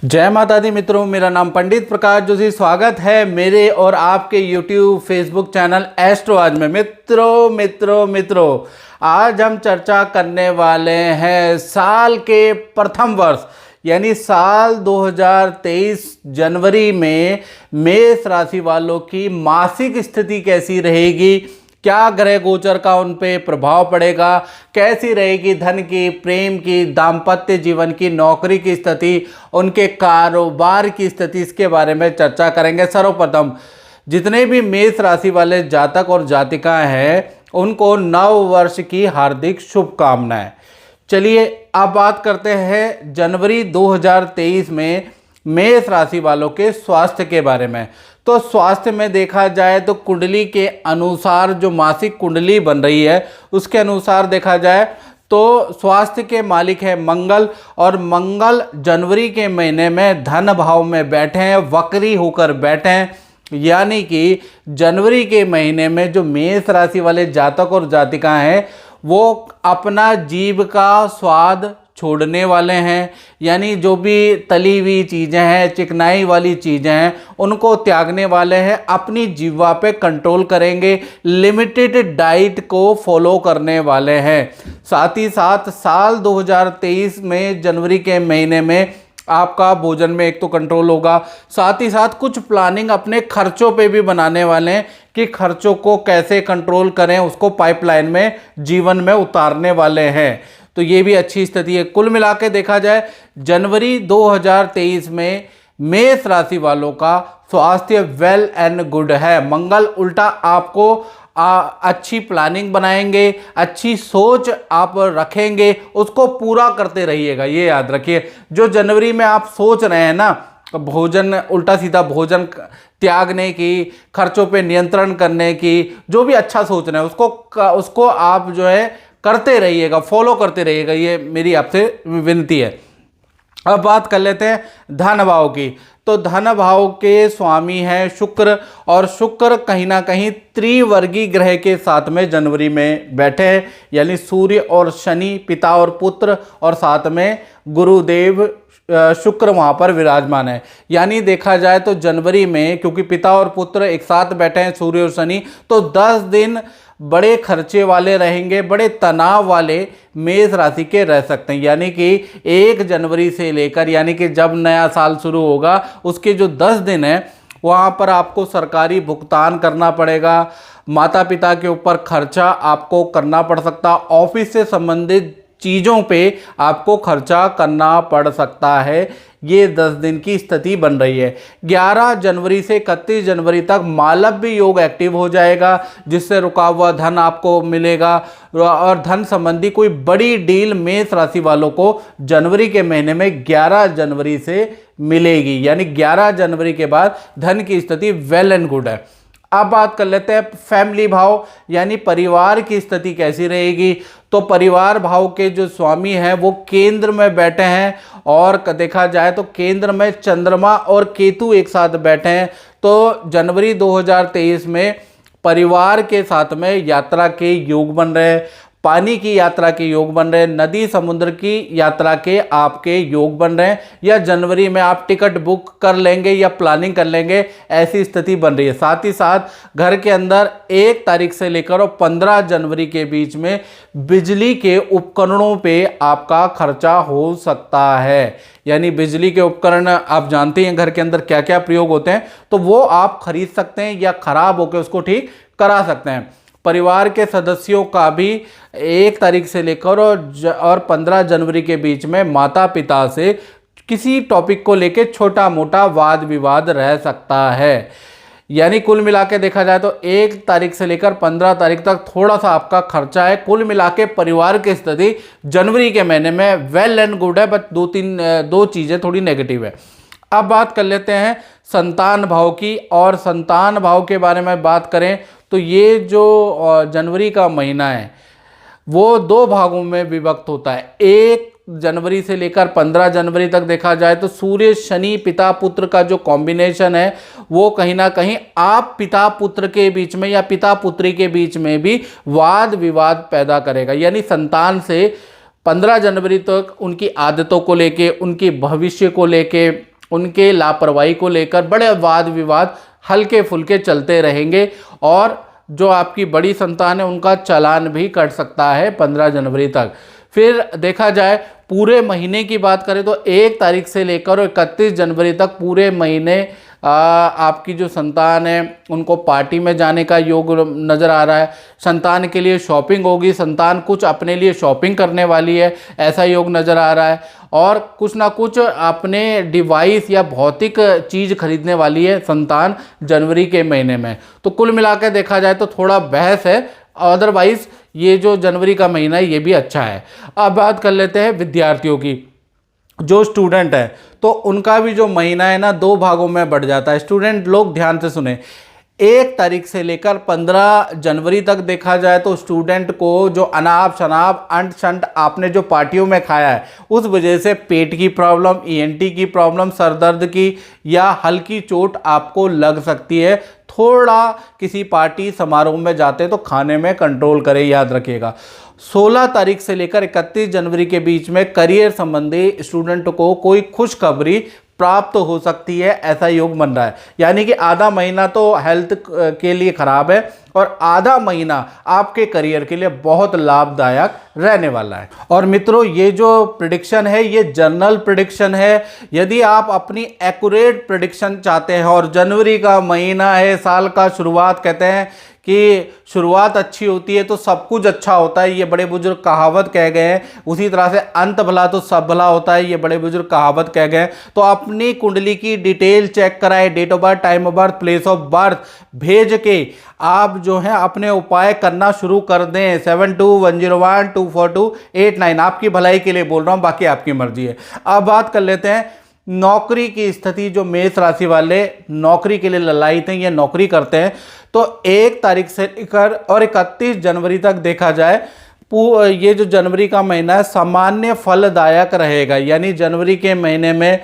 जय माता दी मित्रों, मेरा नाम पंडित प्रकाश जोशी। स्वागत है मेरे और आपके YouTube फेसबुक चैनल एस्ट्रो आज में। मित्रों आज हम चर्चा करने वाले हैं साल के प्रथम वर्ष यानी साल 2023 जनवरी में मेष राशि वालों की मासिक स्थिति कैसी रहेगी, क्या ग्रह गोचर का उन पे प्रभाव पड़ेगा, कैसी रहेगी धन की, प्रेम की, दाम्पत्य जीवन की, नौकरी की स्थिति, उनके कारोबार की स्थिति, इसके बारे में चर्चा करेंगे। सर्वप्रथम जितने भी मेष राशि वाले जातक और जातिकाएं हैं उनको नव वर्ष की हार्दिक शुभकामनाएं। चलिए अब बात करते हैं जनवरी 2023 में मेष राशि वालों के स्वास्थ्य के बारे में। तो स्वास्थ्य में देखा जाए तो कुंडली के अनुसार जो मासिक कुंडली बन रही है उसके अनुसार देखा जाए तो स्वास्थ्य के मालिक है मंगल, और मंगल जनवरी के महीने में धन भाव में बैठे हैं, वक्री होकर बैठे हैं। यानी कि जनवरी के महीने में जो मेष राशि वाले जातक और जातिकाएं हैं वो अपना जीभ का स्वाद छोड़ने वाले हैं। यानी जो भी तली हुई चीज़ें हैं, चिकनाई वाली चीज़ें हैं, उनको त्यागने वाले हैं, अपनी जीवा पे कंट्रोल करेंगे, लिमिटेड डाइट को फॉलो करने वाले हैं। साथ ही साथ साल 2023 में जनवरी के महीने में आपका भोजन में एक तो कंट्रोल होगा, साथ ही साथ कुछ प्लानिंग अपने खर्चों पे भी बनाने वाले हैं कि खर्चों को कैसे कंट्रोल करें, उसको पाइपलाइन में जीवन में उतारने वाले हैं। तो ये भी अच्छी स्थिति है। कुल मिला के देखा जाए जनवरी 2023 में मेष राशि वालों का स्वास्थ्य वेल एंड गुड है। मंगल उल्टा आपको अच्छी प्लानिंग बनाएंगे, अच्छी सोच आप रखेंगे, उसको पूरा करते रहिएगा। ये याद रखिए, जो जनवरी में आप सोच रहे हैं ना भोजन, उल्टा सीधा भोजन त्यागने की, खर्चों पे नियंत्रण करने की, जो भी अच्छा सोच रहे हैं उसको आप जो है करते रहिएगा, फॉलो करते रहिएगा। ये मेरी आपसे विनती है। अब बात कर लेते हैं धन भाव की। तो धन भाव के स्वामी हैं शुक्र, और शुक्र कहीं ना कहीं त्रिवर्गी ग्रह के साथ में जनवरी में बैठे हैं। यानी सूर्य और शनि, पिता और पुत्र, और साथ में गुरुदेव शुक्र वहाँ पर विराजमान है। यानी देखा जाए तो जनवरी में क्योंकि पिता और पुत्र एक साथ बैठे हैं सूर्य और शनि, तो 10 दिन बड़े खर्चे वाले रहेंगे, बड़े तनाव वाले मेष राशि के रह सकते हैं। यानी कि 1 जनवरी से लेकर, यानी कि जब नया साल शुरू होगा उसके जो 10 दिन हैं वहाँ पर आपको सरकारी भुगतान करना पड़ेगा, माता पिता के ऊपर खर्चा आपको करना पड़ सकता, ऑफिस से संबंधित चीज़ों पे आपको खर्चा करना पड़ सकता है। ये 10 दिन की स्थिति बन रही है। 11 जनवरी से 31 जनवरी तक मालव्य योग एक्टिव हो जाएगा, जिससे रुका हुआ धन आपको मिलेगा, और धन संबंधी कोई बड़ी डील मेष राशि वालों को जनवरी के महीने में 11 जनवरी से मिलेगी। यानी 11 जनवरी के बाद धन की स्थिति वेल एंड गुड है। अब बात कर लेते हैं फैमिली भाव यानी परिवार की स्थिति कैसी रहेगी। तो परिवार भाव के जो स्वामी हैं वो केंद्र में बैठे हैं, और देखा जाए तो केंद्र में चंद्रमा और केतु एक साथ बैठे हैं। तो जनवरी 2023 में परिवार के साथ में यात्रा के योग बन रहे हैं, पानी की यात्रा के योग बन रहे हैं, नदी समुद्र की यात्रा के आपके योग बन रहे हैं, या जनवरी में आप टिकट बुक कर लेंगे या प्लानिंग कर लेंगे, ऐसी स्थिति बन रही है। साथ ही साथ घर के अंदर 1 तारीख से लेकर और 15 जनवरी के बीच में बिजली के उपकरणों पे आपका खर्चा हो सकता है। यानी बिजली के उपकरण आप जानते हैं घर के अंदर क्या क्या प्रयोग होते हैं, तो वो आप खरीद सकते हैं या खराब होकर उसको ठीक करा सकते हैं। परिवार के सदस्यों का भी 1 तारीख से लेकर और 15 जनवरी के बीच में माता पिता से किसी टॉपिक को लेकर छोटा मोटा वाद विवाद रह सकता है। यानी कुल मिला के देखा जाए तो 1 तारीख से लेकर 15 तारीख तक थोड़ा सा आपका खर्चा है। कुल मिला के परिवार की स्थिति जनवरी के महीने में वेल एंड गुड है, बट 2 चीज़ें थोड़ी नेगेटिव है। अब बात कर लेते हैं संतान भाव की, और संतान भाव के बारे में बात करें तो ये जो जनवरी का महीना है वो 2 भागों में विभक्त होता है। 1 जनवरी से लेकर 15 जनवरी तक देखा जाए तो सूर्य शनि पिता पुत्र का जो कॉम्बिनेशन है वो कहीं ना कहीं आप पिता पुत्र के बीच में या पिता पुत्री के बीच में भी वाद विवाद पैदा करेगा। यानी संतान से 15 जनवरी तक उनकी आदतों को लेके, उनकी भविष्य को लेके, उनके लापरवाही को लेकर बड़े वाद विवाद हल्के फुल्के चलते रहेंगे और जो आपकी बड़ी संतान है उनका चालान भी कट सकता है 15 जनवरी तक। फिर देखा जाए पूरे महीने की बात करें तो 1 तारीख से लेकर 31 जनवरी तक पूरे महीने आपकी जो संतान है उनको पार्टी में जाने का योग नज़र आ रहा है। संतान के लिए शॉपिंग होगी, संतान कुछ अपने लिए शॉपिंग करने वाली है, ऐसा योग नज़र आ रहा है। और कुछ ना कुछ अपने डिवाइस या भौतिक चीज़ खरीदने वाली है संतान जनवरी के महीने में। तो कुल मिलाकर देखा जाए तो थोड़ा बहस है, अदरवाइज़ ये जो जनवरी का महीना है ये भी अच्छा है। अब बात कर लेते हैं विद्यार्थियों की। जो स्टूडेंट है तो उनका भी जो महीना है ना 2 भागों में बढ़ जाता है। स्टूडेंट लोग ध्यान से सुने, 1 तारीख से लेकर 15 जनवरी तक देखा जाए तो स्टूडेंट को जो अनाप शनाप अंट शंट आपने जो पार्टियों में खाया है उस वजह से पेट की प्रॉब्लम, ईएनटी की प्रॉब्लम, सर दर्द की या हल्की चोट आपको लग सकती है। थोड़ा किसी पार्टी समारोह में जाते हैं तो खाने में कंट्रोल करें, याद रखिएगा। 16 तारीख से लेकर 31 जनवरी के बीच में करियर संबंधी स्टूडेंट को कोई खुशखबरी प्राप्त हो सकती है, ऐसा योग बन रहा है। यानी कि आधा महीना तो हेल्थ के लिए खराब है और आधा महीना आपके करियर के लिए बहुत लाभदायक रहने वाला है। और मित्रों ये जो प्रेडिक्शन है ये जनरल प्रेडिक्शन है। यदि आप अपनी एक्यूरेट प्रेडिक्शन चाहते हैं और जनवरी का महीना है, साल का शुरुआत, कहते हैं कि शुरुआत अच्छी होती है तो सब कुछ अच्छा होता है, ये बड़े बुजुर्ग कहावत कह गए हैं। उसी तरह से अंत भला तो सब भला होता है, ये बड़े बुजुर्ग कहावत कह गए हैं। तो अपनी कुंडली की डिटेल चेक कराएं, date of birth, time of birth, place of birth भेज के आप जो है अपने उपाय करना शुरू कर दें। 7210124289 आपकी भलाई के लिए बोल रहा हूँ, बाकी आपकी मर्जी है। अब बात कर लेते हैं नौकरी की स्थिति। जो मेष राशि वाले नौकरी के लिए ललायित हैं, ये नौकरी करते हैं, तो 1 तारीख से लेकर और 31 जनवरी तक देखा जाए ये जो जनवरी का महीना है सामान्य फलदायक रहेगा। यानी जनवरी के महीने में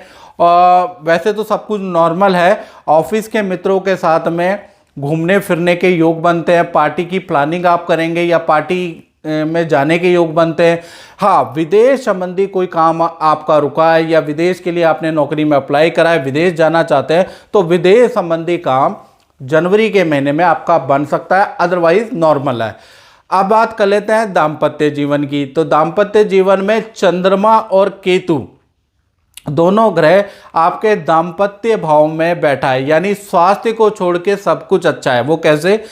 वैसे तो सब कुछ नॉर्मल है, ऑफिस के मित्रों के साथ में घूमने फिरने के योग बनते हैं, पार्टी की प्लानिंग आप करेंगे या पार्टी में जाने के योग बनते हैं। हाँ, विदेश संबंधी कोई काम आपका रुका है या विदेश के लिए आपने नौकरी में अप्लाई करा है, विदेश जाना चाहते हैं, तो विदेश संबंधी काम जनवरी के महीने में आपका बन सकता है, अदरवाइज नॉर्मल है। अब बात कर लेते हैं दाम्पत्य जीवन की। तो दाम्पत्य जीवन में चंद्रमा और केतु दोनों ग्रह आपके दाम्पत्य भाव में बैठा है, यानी स्वास्थ्य को छोड़ के सब कुछ अच्छा है। वो कैसे,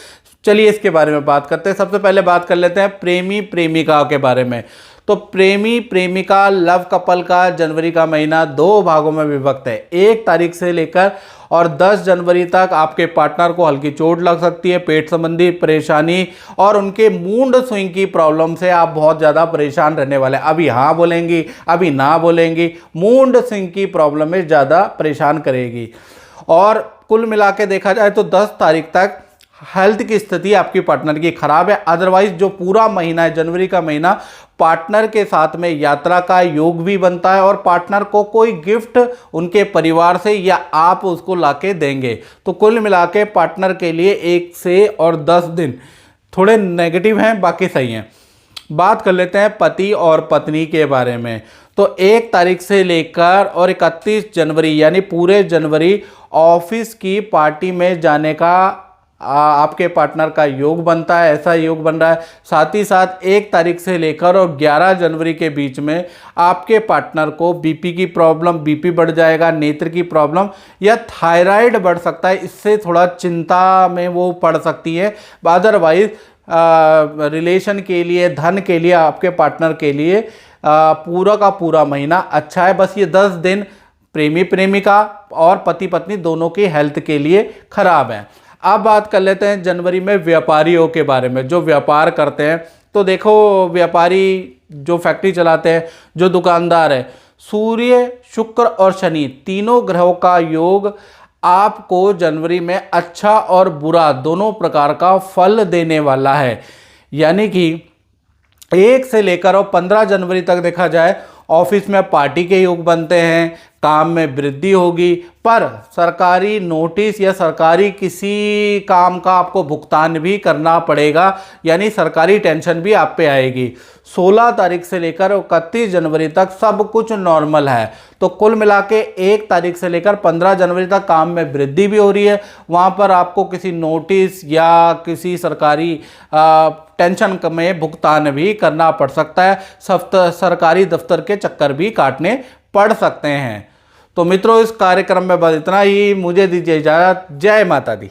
चलिए इसके बारे में बात करते हैं। सबसे पहले बात कर लेते हैं प्रेमी प्रेमिका के बारे में। तो प्रेमी प्रेमिका लव कपल का जनवरी का महीना 2 भागों में विभक्त है। 1 तारीख से लेकर और 10 जनवरी तक आपके पार्टनर को हल्की चोट लग सकती है, पेट संबंधी परेशानी और उनके मूड स्विंग की प्रॉब्लम से आप बहुत ज़्यादा परेशान रहने वाले हैं। अभी हाँ बोलेंगी, अभी ना बोलेंगी, मूड स्विंग की प्रॉब्लम में ज़्यादा परेशान करेगी। और कुल मिला के देखा जाए तो 10 तारीख तक हेल्थ की स्थिति आपकी पार्टनर की खराब है। अदरवाइज जो पूरा महीना है जनवरी का महीना, पार्टनर के साथ में यात्रा का योग भी बनता है और पार्टनर को कोई गिफ्ट उनके परिवार से या आप उसको लाके देंगे। तो कुल मिला के पार्टनर के लिए 1 से और 10 दिन थोड़े नेगेटिव हैं, बाकी सही हैं। बात कर लेते हैं पति और पत्नी के बारे में। तो 1 तारीख से लेकर और 31 जनवरी यानी पूरे जनवरी ऑफिस की पार्टी में जाने का आपके पार्टनर का योग बनता है, ऐसा योग बन रहा है। साथ ही साथ 1 तारीख से लेकर और 11 जनवरी के बीच में आपके पार्टनर को बीपी की प्रॉब्लम, बीपी बढ़ जाएगा, नेत्र की प्रॉब्लम या थायराइड बढ़ सकता है, इससे थोड़ा चिंता में वो पड़ सकती है। अदरवाइज रिलेशन के लिए, धन के लिए, आपके पार्टनर के लिए पूरा का पूरा महीना अच्छा है। बस ये 10 दिन प्रेमी प्रेमिका और पति पत्नी दोनों की हेल्थ के लिए खराब है। अब बात कर लेते हैं जनवरी में व्यापारियों के बारे में, जो व्यापार करते हैं। तो देखो व्यापारी जो फैक्ट्री चलाते हैं, जो दुकानदार है, सूर्य, शुक्र और शनि तीनों ग्रहों का योग आपको जनवरी में अच्छा और बुरा दोनों प्रकार का फल देने वाला है। यानी कि 1 से लेकर और 15 जनवरी तक देखा जाए ऑफिस में पार्टी के योग बनते हैं, काम में वृद्धि होगी, पर सरकारी नोटिस या सरकारी किसी काम का आपको भुगतान भी करना पड़ेगा, यानी सरकारी टेंशन भी आप पे आएगी। 16 तारीख से लेकर 31 जनवरी तक सब कुछ नॉर्मल है। तो कुल मिला के 1 तारीख से लेकर 15 जनवरी तक काम में वृद्धि भी हो रही है। वहाँ पर आपको किसी नोटिस या किसी सरकारी टेंशन में भुगतान भी करना पड़ सकता है। सरकारी दफ्तर के चक्कर भी काटने पड़ सकते हैं। तो मित्रों, इस कार्यक्रम में बस इतना ही। मुझे दीजिए इजाज़त। जय माता दी।